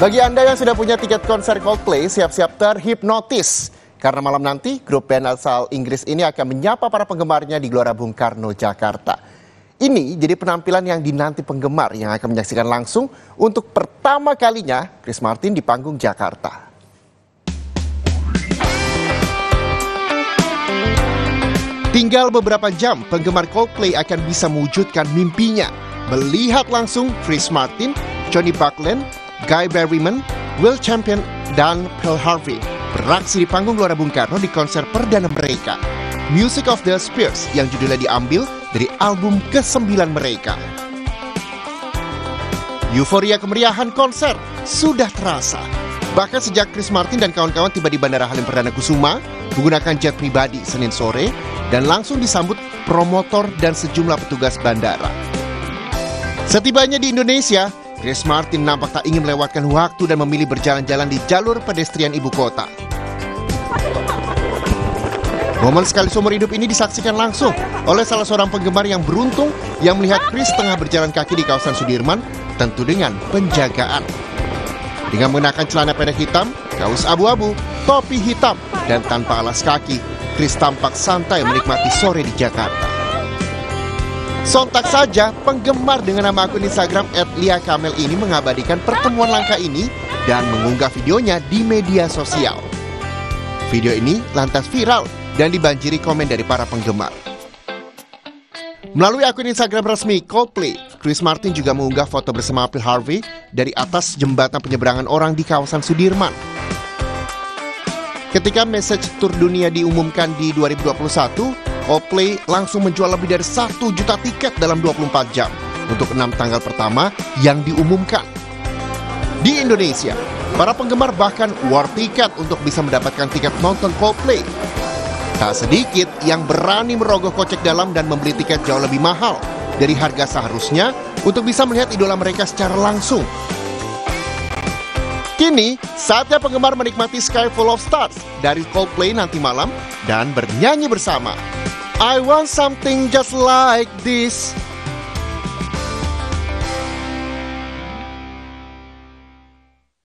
Bagi Anda yang sudah punya tiket konser Coldplay, siap-siap terhipnotis. Karena malam nanti, grup band asal Inggris ini akan menyapa para penggemarnya di Gelora Bung Karno, Jakarta. Ini jadi penampilan yang dinanti penggemar yang akan menyaksikan langsung untuk pertama kalinya Chris Martin di panggung Jakarta. Tinggal beberapa jam, penggemar Coldplay akan bisa mewujudkan mimpinya. Melihat langsung Chris Martin, Johnny Buckland, Guy Berryman, Will Champion, dan Pearl Harvey beraksi di panggung Gelora Bung Karno di konser perdana mereka, Music of the Spheres, yang judulnya diambil dari album ke-9 mereka. Euforia kemeriahan konser sudah terasa. Bahkan sejak Chris Martin dan kawan-kawan tiba di Bandara Halim Perdana Kusuma menggunakan jet pribadi Senin sore dan langsung disambut promotor dan sejumlah petugas bandara. Setibanya di Indonesia, Chris Martin nampak tak ingin melewatkan waktu dan memilih berjalan-jalan di jalur pedestrian ibu kota. Momen sekali seumur hidup ini disaksikan langsung oleh salah seorang penggemar yang beruntung yang melihat Chris tengah berjalan kaki di kawasan Sudirman, tentu dengan penjagaan. Dengan mengenakan celana pendek hitam, kaos abu-abu, topi hitam, dan tanpa alas kaki, Chris tampak santai menikmati sore di Jakarta. Sontak saja, penggemar dengan nama akun Instagram @liakamel ini mengabadikan pertemuan langka ini dan mengunggah videonya di media sosial. Video ini lantas viral dan dibanjiri komen dari para penggemar. Melalui akun Instagram resmi Coldplay, Chris Martin juga mengunggah foto bersama Pearl Harvey dari atas jembatan penyeberangan orang di kawasan Sudirman. Ketika message tour dunia diumumkan di 2021, Coldplay langsung menjual lebih dari 1 juta tiket dalam 24 jam untuk 6 tanggal pertama yang diumumkan. Di Indonesia, para penggemar bahkan war tiket untuk bisa mendapatkan tiket nonton Coldplay. Tak sedikit yang berani merogoh kocek dalam dan membeli tiket jauh lebih mahal dari harga seharusnya untuk bisa melihat idola mereka secara langsung. Kini, saatnya penggemar menikmati Sky Full of Stars dari Coldplay nanti malam dan bernyanyi bersama. I want something just like this.